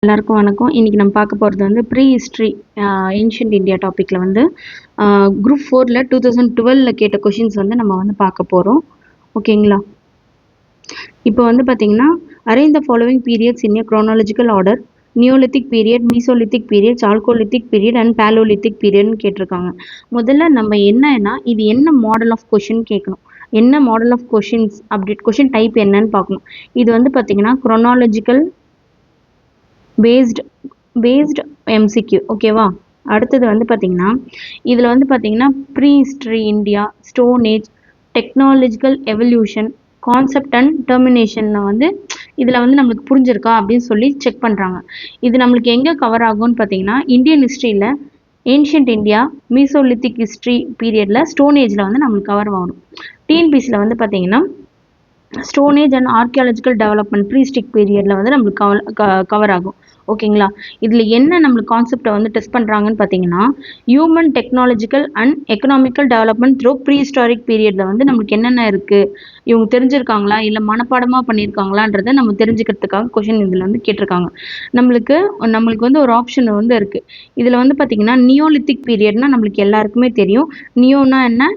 எல்லாருக்கும் வணக்கம். இன்னைக்கு நம்ம பார்க்க போகிறது வந்து ப்ரீ ஹிஸ்ட்ரி ஏன்ஷியன்ட் இந்தியா டாப்பிக்கில் வந்து குரூப் 4ல் 2012 கேட்ட கொஷின்ஸ் வந்து நம்ம வந்து பார்க்க போகிறோம். ஓகேங்களா? இப்போ வந்து பார்த்தீங்கன்னா arrange the following periods in a chronological order. Neolithic period, mesolithic period, chalcolithic period and paleolithic பீரியட்னு கேட்டிருக்காங்க. முதல்ல நம்ம என்னன்னா இது என்ன மாடல் ஆஃப் கொஷின் கேட்கணும். என்ன மாடல் ஆஃப் கொஷின்ஸ் அப்படி கொஷின் டைப் என்னன்னு பார்க்கணும். இது வந்து பார்த்தீங்கன்னா குரோனாலஜிக்கல் பேஸ்ட் எம்சிக்யூ. ஓகேவா? அடுத்தது வந்து பார்த்தீங்கன்னா இதில் வந்து பார்த்தீங்கன்னா prehistory India, stone age, technological evolution, concept and termination வந்து இதில் வந்து நம்மளுக்கு புரிஞ்சிருக்கா அப்படின்னு சொல்லி செக் பண்ணுறாங்க. இது நம்மளுக்கு எங்கே கவர் ஆகும்னு பார்த்தீங்கன்னா இந்தியன் ஹிஸ்ட்ரியில் ஏன்ஷியன்ட் இந்தியா, மீசோலித்திக் ஹிஸ்ட்ரி பீரியடில், ஸ்டோன் ஏஜில் வந்து நம்மளுக்கு கவர் ஆகும். டிஎன்பிசியில் வந்து பார்த்தீங்கன்னா stone age and archaeological development prehistoric பீரியடில் வந்து நம்மளுக்கு கவர் ஆகும். ஓகேங்களா? இதில் என்ன நம்மளுக்கு கான்செப்டை வந்து டெஸ்ட் பண்ணுறாங்கன்னு பார்த்தீங்கன்னா human technological and economical development through prehistoric பீரியடில் வந்து நம்மளுக்கு என்னென்ன இருக்குது, இவங்க தெரிஞ்சிருக்காங்களா இல்லை மனப்பாடமாக பண்ணியிருக்காங்களான்றதை நம்ம தெரிஞ்சுக்கிறதுக்காக கொஷின் இதில் வந்து கேட்டிருக்காங்க. நம்மளுக்கு வந்து ஒரு ஆப்ஷன் வந்து இருக்குது. இதில் வந்து பார்த்தீங்கன்னா நியோலித்திக் பீரியட்னா நம்மளுக்கு எல்லாருக்குமே தெரியும். நியோனா என்ன?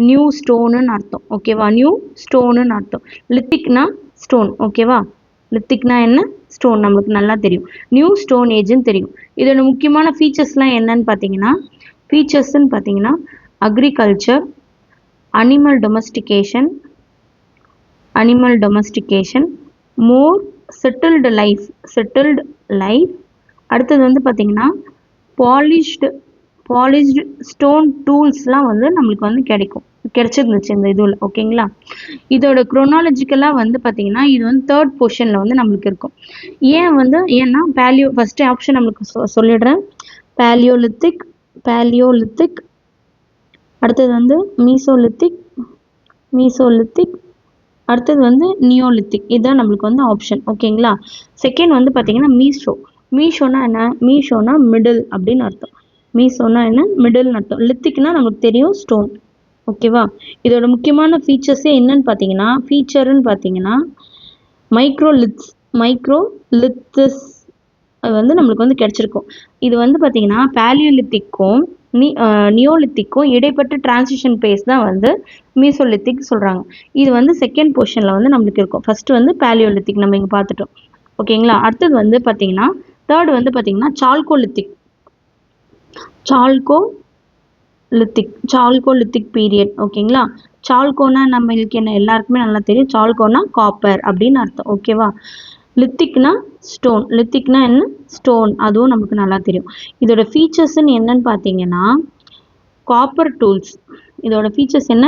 நியூ ஸ்டோனுன்னு அர்த்தம். ஓகேவா? நியூ ஸ்டோனுன்னு அர்த்தம். லித்திக்னா ஸ்டோன். ஓகேவா? லித்திக்னா என்ன? ஸ்டோன். நம்மளுக்கு நல்லா தெரியும். நியூ ஸ்டோன் ஏஜ்னு தெரியும். இதோட முக்கியமான ஃபீச்சர்ஸ்லாம் என்னன்னு பார்த்தீங்கன்னா அக்ரிகல்ச்சர், அனிமல் டொமஸ்டிகேஷன், மோர் செட்டில்டு லைஃப். அடுத்தது வந்து பார்த்தீங்கன்னா பாலிஷ்டு ஸ்டோன் டூல்ஸ்லாம் வந்து நம்மளுக்கு வந்து கிடைச்சிருந்துச்சு இந்த இதில். ஓகேங்களா? இதோட குரோனாலஜிக்கலாக வந்து பார்த்தீங்கன்னா இது வந்து தேர்ட் பொசிஷனில் வந்து நம்மளுக்கு இருக்கும். ஏன்னா ஃபர்ஸ்ட் ஆப்ஷன் நம்மளுக்கு சொல்லிடுறேன். பேலியோலித்திக், அடுத்தது வந்து மீசோலித்திக், அடுத்தது வந்து நியோலித்திக். இதுதான் நம்மளுக்கு வந்து ஆப்ஷன். ஓகேங்களா? செகண்ட் வந்து பார்த்தீங்கன்னா மீஷோனா என்ன? மீஷோனா மிடில் அப்படின்னு அர்த்தம். மீசோனா என்ன? மிடில்னு அர்த்தம். லித்திக்னா நமக்கு தெரியும், ஸ்டோன். ஓகேவா? இதோட முக்கியமான ஃபீச்சர்ஸே என்னன்னு பார்த்தீங்கன்னா மைக்ரோலித்ஸ் அது வந்து நம்மளுக்கு வந்து கிடைச்சிருக்கும். இது வந்து பார்த்தீங்கன்னா பேலியோலித்திக்கும் நியோலித்திக்கும் இடைப்பட்ட டிரான்சிஷன் பேஸ் தான் வந்து மீசோலித்திக் சொல்கிறாங்க. இது வந்து செகண்ட் பொசிஷனில் வந்து நம்மளுக்கு இருக்கும். ஃபர்ஸ்ட் வந்து பேலியோலித்திக் நம்ம இங்கே பார்த்துட்டோம். ஓகேங்களா? அடுத்தது வந்து பார்த்தீங்கன்னா தேர்ட் வந்து பார்த்தீங்கன்னா சால்கோலித்திக் பீரியட். ஓகேங்களா? சால்கோனா நம்மளுக்கு என்ன எல்லாருக்குமே நல்லா தெரியும். சால்கோனா காப்பர் அப்படின்னு அர்த்தம். ஓகேவா? லித்திக்னா என்ன? ஸ்டோன். அதுவும் நமக்கு நல்லா தெரியும். இதோட ஃபீச்சர்ஸ்ன்னு என்னன்னு பார்த்தீங்கன்னா காப்பர் டூல்ஸ். இதோட ஃபீச்சர்ஸ் என்ன?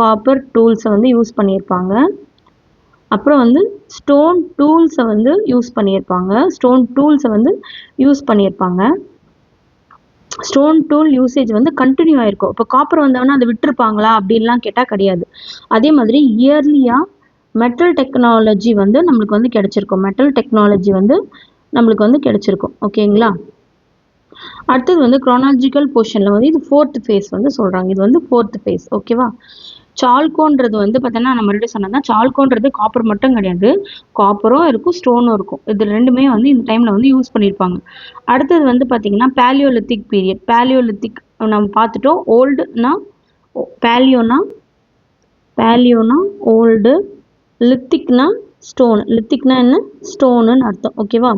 காப்பர் டூல்ஸை வந்து யூஸ் பண்ணியிருப்பாங்க. அப்புறம் வந்து ஸ்டோன் டூல்ஸை வந்து யூஸ் பண்ணியிருப்பாங்க. ஸ்டோன் டூல் யூசேஜ் வந்து கண்டினியூ ஆயிருக்கும். இப்போ காப்பர் வந்தவொன்னா அதை விட்டுருப்பாங்களா அப்படின்லாம் கேட்டால் கிடையாது. அதே மாதிரி இயர்லியாக மெட்டல் டெக்னாலஜி வந்து நம்மளுக்கு வந்து கிடைச்சிருக்கும். ஓகேங்களா? அடுத்தது வந்து குரோனாலஜிக்கல் பொசிஷனில் வந்து இது ஃபோர்த் ஃபேஸ் வந்து சொல்கிறாங்க. இது வந்து ஃபோர்த் ஃபேஸ். ஓகேவா? சால்கோன்றது வந்து பார்த்தீங்கன்னா நம்ம மறுபடியும் சொன்னதான் சால்கோன்றது காப்பர் மட்டும் கிடையாது. காப்பரும் இருக்கும், ஸ்டோனும் இருக்கும். இது ரெண்டுமே வந்து இந்த டைமில் வந்து யூஸ் பண்ணியிருப்பாங்க. அடுத்தது வந்து பார்த்தீங்கன்னா பேலியோலித்திக் பீரியட். பேலியோலித்திக் நம்ம பார்த்துட்டோம். பேலியோனா ஓல்டு, லித்திக்னா என்ன? ஸ்டோனுன்னு அர்த்தம். ஓகேவா?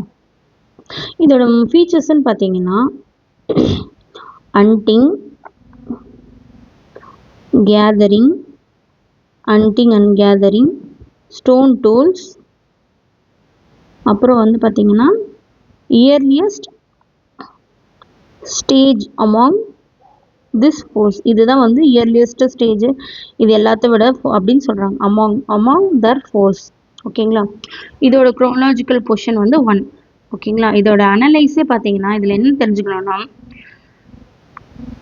இதோட ஃபீச்சர்ஸ்ன்னு பார்த்தீங்கன்னா hunting and gathering, stone tools, அப்புறம் வந்து பார்த்தீங்கன்னா earliest stage among this force. இதுதான் வந்து இயர்லியஸ்ட் ஸ்டேஜ் இது எல்லாத்த விட அப்படின்னு சொல்கிறாங்க. அமாங் தர் ஃபோர்ஸ். ஓகேங்களா? இதோட குரோனாலஜிக்கல் பொசிஷன் வந்து 1. ஓகேங்களா? இதோட அனலைஸே பார்த்தீங்கன்னா இதில் என்ன தெரிஞ்சுக்கணும்னா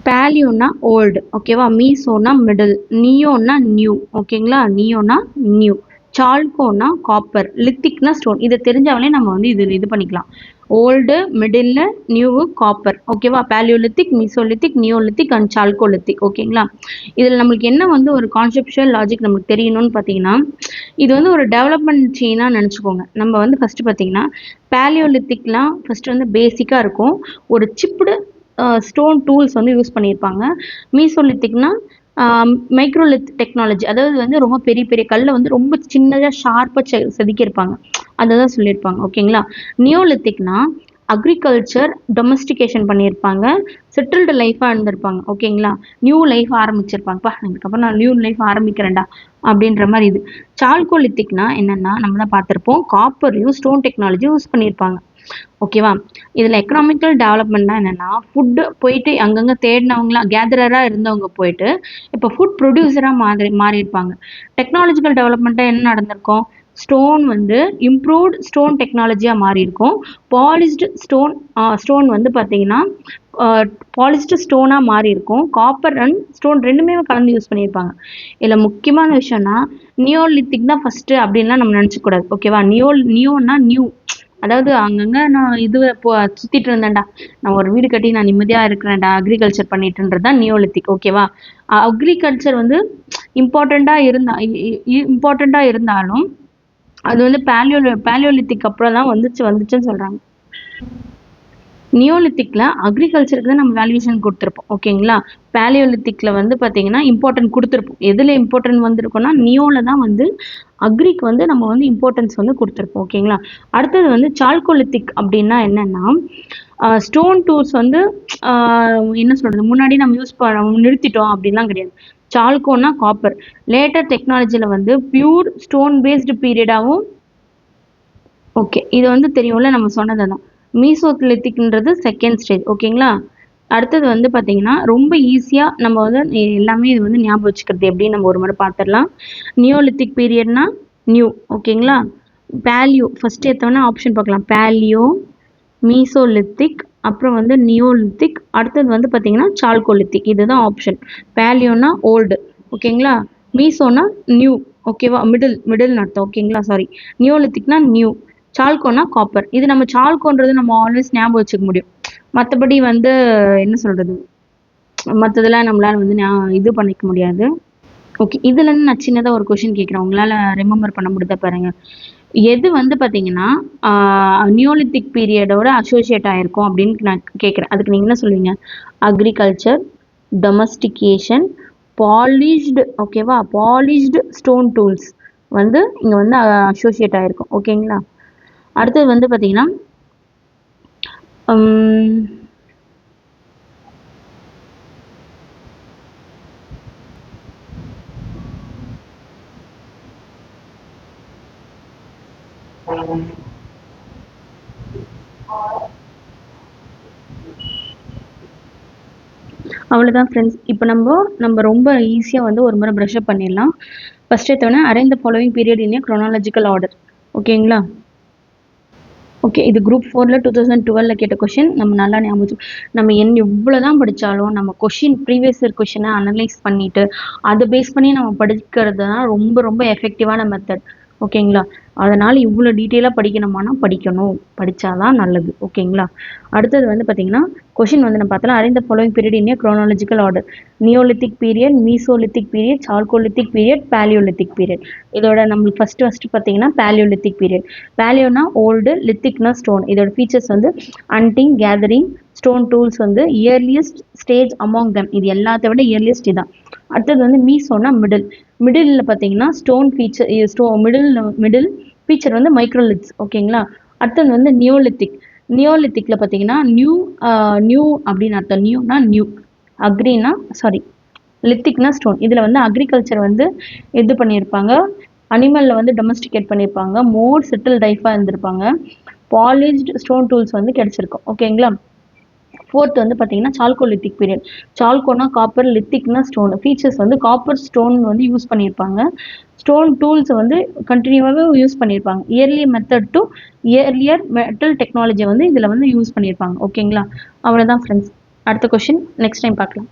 பேலியோனா ஓல்டு. ஓகேவா? மீசோனா மிடில், நியோனா நியூ. ஓகேங்களா? சால்கோனா காப்பர், லித்திக்னா ஸ்டோன். இதை தெரிஞ்சாலே நம்ம வந்து இது பண்ணிக்கலாம். Old, middle, new, copper. ஓகேவா? Paleolithic, mesolithic, neolithic and chalcolithic. ஓகேங்களா? இதில் நம்மளுக்கு என்ன வந்து ஒரு கான்செப்சுவல் லாஜிக் நமக்கு தெரியணும்னு பார்த்தீங்கன்னா, இது வந்து ஒரு டெவலப்மெண்ட் செயினாக நினச்சிக்கோங்க. நம்ம வந்து ஃபஸ்ட்டு பார்த்தீங்கன்னா பேலியோலித்திக்லாம் ஃபஸ்ட்டு வந்து பேசிக்காக இருக்கும். ஒரு சிப்டு ஸ்டோன் டூல்ஸ் வந்து யூஸ் பண்ணியிருப்பாங்க. மீசோலித்திக்னா மைக்ரோலித் டெக்னாலஜி, அதாவது வந்து ரொம்ப பெரிய பெரிய கல்லை வந்து ரொம்ப சின்னதாக ஷார்ப்பாக செதுக்கியிருப்பாங்க. அதை தான் சொல்லியிருப்பாங்க. ஓகேங்களா? நியோலித்திக்னா அக்ரிகல்ச்சர் டொமஸ்டிகேஷன் பண்ணியிருப்பாங்க. செட்டில்டு லைஃபாக இருந்திருப்பாங்க. ஓகேங்களா? நியூ லைஃப் ஆரம்பிச்சிருப்பாங்கப்பா, இதுக்கப்புறம் நான் நியூ லைஃப் ஆரம்பிக்கிறேன்டா அப்படின்ற மாதிரி. இது சால்கோலித்திக்னா என்னன்னா, நம்ம தான் பார்த்துருப்போம், காப்பரையும் ஸ்டோன் டெக்னாலஜியும் யூஸ் பண்ணியிருப்பாங்க. ஓகேவா? இதில் எக்கனாமிக்கல் டெவலப்மெண்ட்னா என்னென்னா, ஃபுட்டு போயிட்டு அங்கங்கே தேடினவங்களாம் கேதரராக இருந்தவங்க போயிட்டு இப்போ ஃபுட் ப்ரொடியூசராக மாறியிருப்பாங்க. டெக்னாலஜிக்கல் டெவலப்மெண்ட்டாக என்ன நடந்திருக்கும்? ஸ்டோன் வந்து இம்ப்ரூவ்டு ஸ்டோன் டெக்னாலஜியாக மாறியிருக்கும். பாலிஷ்டு ஸ்டோன் வந்து பார்த்தீங்கன்னா பாலிஷ்டு ஸ்டோனாக மாறி இருக்கும். காப்பர் அண்ட் ஸ்டோன் ரெண்டுமே கலந்து யூஸ் பண்ணியிருப்பாங்க. இதில் முக்கியமான விஷயம்னா நியோலித்திக் தான் ஃபஸ்ட்டு அப்படின்லாம் நம்ம நினச்சக்கூடாது. ஓகேவா? நியோன்னா நியூ, அதாவது அங்கங்கே நான் இது சுற்றிட்டு இருந்தேன்டா, நான் ஒரு வீடு கட்டி நான் நிம்மதியாக இருக்கிறேன்டா, அக்ரிகல்ச்சர் பண்ணிட்டுன்றது தான் நியோலித்திக். ஓகேவா? அக்ரிகல்ச்சர் வந்து இம்பார்ட்டண்ட்டாக இருந்தாலும் அது வந்து பேலியோலித்திக் அப்புறம் தான் வந்துச்சுன்னு சொல்கிறாங்க. நியோலித்திக்கில் அக்ரிகல்ச்சருக்கு தான் நம்ம வேல்யூஷன் கொடுத்துருப்போம். ஓகேங்களா? பேலியோலித்திக்கில் வந்து பார்த்தீங்கன்னா இம்பார்ட்டன்ட் கொடுத்துருப்போம். எதில் இம்பார்ட்டன்ட் வந்திருக்கோம்னா நியோவில் தான் வந்து அக்ரிக்கு வந்து நம்ம வந்து இம்பார்ட்டன்ஸ் வந்து கொடுத்துருப்போம். ஓகேங்களா? அடுத்தது வந்து சால்கோலித்திக் அப்படின்னா என்னென்னா, ஸ்டோன் டூல்ஸ் வந்து என்ன சொல்கிறது, முன்னாடி நம்ம யூஸ் பண்ண நிறுத்திட்டோம் அப்படின்லாம் கிடையாது. சால்கோன்னா காப்பர். லேட்டர் டெக்னாலஜியில் வந்து பியூர் ஸ்டோன் பேஸ்டு பீரியடாகவும், ஓகே இது வந்து தெரியும்ல, நம்ம சொன்னது தான். மீசோலித்திக்ன்றது செகண்ட் ஸ்டேஜ். ஓகேங்களா? அடுத்தது வந்து பார்த்தீங்கன்னா ரொம்ப ஈஸியாக நம்ம வந்து எல்லாமே இது வந்து ஞாபகம் வச்சுக்கிறது எப்படின்னு நம்ம ஒரு முறை பார்த்துடலாம். நியோலித்திக் பீரியட்னா நியூ. ஓகேங்களா? பேலியோ ஃபஸ்ட்டு எடுத்தோன்னா ஆப்ஷன் பார்க்கலாம். பேலியோ, மீசோலித்திக், அப்புறம் வந்து நியோலித்திக், அடுத்தது வந்து பார்த்தீங்கன்னா சால்கோலித்திக். இதுதான் ஆப்ஷன். பேலியோனா ஓல்டு. ஓகேங்களா? மீசோனா நியூ. ஓகேவா? மிடில் அர்த்தம். ஓகேங்களா? சாரி. நியோலித்திக்னா நியூ. சால்கோனா காப்பர். இது நம்ம சால்கோன்றது நம்ம ஆல்வேஸ் ஞாபகம் வச்சுக்க முடியும். மற்றபடி வந்து என்ன சொல்கிறது, மற்றதெல்லாம் நம்மளால் வந்து இது பண்ணிக்க முடியாது. ஓகே, இதுலேருந்து நான் சின்னதாக ஒரு கொஷின் கேட்குறேன், உங்களால் ரிமெம்பர் பண்ண முடியுதா பாருங்கள். எது வந்து பார்த்தீங்கன்னா நியோலித்திக் பீரியடோட அசோசியேட் ஆகிருக்கும் அப்படின்னு நான் கேட்குறேன். அதுக்கு நீங்கள் என்ன சொல்லுவீங்க? Agriculture, domestication, polished. ஓகேவா? பாலிஷ்டு ஸ்டோன் டூல்ஸ் வந்து இங்கே வந்து அசோசியேட் ஆகிருக்கும். ஓகேங்களா? அடுத்தது வந்து பார்த்தீங்கன்னா அவ்வளோதான் ஃப்ரெண்ட்ஸ். இப்போ நம்ம ரொம்ப ஈஸியாக வந்து ஒரு முறை ப்ரஷ்அப் பண்ணிடலாம். ஃபஸ்ட் எடுத்தோடனே arrange the following period in a chronological order. ஓகேங்களா? ஓகே, இது குரூப் 4ல் 2012 கேட்ட கொஷின். நம்ம நல்லா ஞாபகம், நம்ம எவ்வளோ தான் படித்தாலும் நம்ம ப்ரீவியஸ் இயர் கொஷினை அனலைஸ் பண்ணிவிட்டு அதை பேஸ் பண்ணி நம்ம படிக்கிறது தான் ரொம்ப ரொம்ப எஃபெக்டிவான மெத்தட். ஓகேங்களா? அதனால் இவ்வளோ டீட்டெயிலாக படிக்கணுமானா படித்தாதான் நல்லது. ஓகேங்களா? அடுத்தது வந்து பார்த்தீங்கன்னா கொஷின் வந்து நம்ம பார்த்தலாம். Arrange the following period in a chronological order. Neolithic period, mesolithic period, chalcolithic period, paleolithic period. இதோட நம்மளுக்கு ஃபஸ்ட்டு பார்த்தீங்கன்னா பேலியோலித்திக் பீரியட். பேலியோனா ஓல்டு, லித்திக்னா ஸ்டோன். இதோட ஃபீச்சர்ஸ் வந்து ஹண்டிங், கேதரிங், ஸ்டோன் டூல்ஸ் வந்து இயர்லியஸ்ட் ஸ்டேஜ் அமாங் தெம். இது எல்லாத்த விட இயர்லியஸ்ட் இதான். அடுத்தது வந்து மீசோனா மிடில் பார்த்தீங்கன்னா ஸ்டோன் ஃபீச்சர், மிடில் ஃபீச்சர் வந்து மைக்ரோலித்ஸ். ஓகேங்களா? அடுத்தது வந்து நியோலித்திக்கில் பார்த்தீங்கன்னா நியூ அப்படின்னு அர்த்தம். நியூனா நியூ, லித்திக்னா ஸ்டோன். இதில் வந்து அக்ரிகல்ச்சர் வந்து இது பண்ணியிருப்பாங்க, அனிமலில் வந்து டொமஸ்டிகேட் பண்ணியிருப்பாங்க, மோர் செட்டில் லைஃபாக இருந்திருப்பாங்க, பாலிஷ்டு ஸ்டோன் டூல்ஸ் வந்து கிடச்சிருக்கும். ஓகேங்களா? ஃபோர்த் வந்து பார்த்தீங்கன்னா சால்கோலித்திக் பீரியட். சால்கோனா காப்பர், லித்திக்னா ஸ்டோன். ஃபீச்சர்ஸ் வந்து காப்பர் ஸ்டோன் வந்து யூஸ் பண்ணியிருப்பாங்க. ஸ்டோன் டூல்ஸ் வந்து கண்டினியூவாகவே யூஸ் பண்ணியிருப்பாங்க. இயர்லியர் மெட்டல் டெக்னாலஜி வந்து இதில் வந்து யூஸ் பண்ணியிருப்பாங்க. ஓகேங்களா? அவ்வளோதான் ஃப்ரெண்ட்ஸ். அடுத்த கொஷின் நெக்ஸ்ட் டைம் பார்க்கலாம்.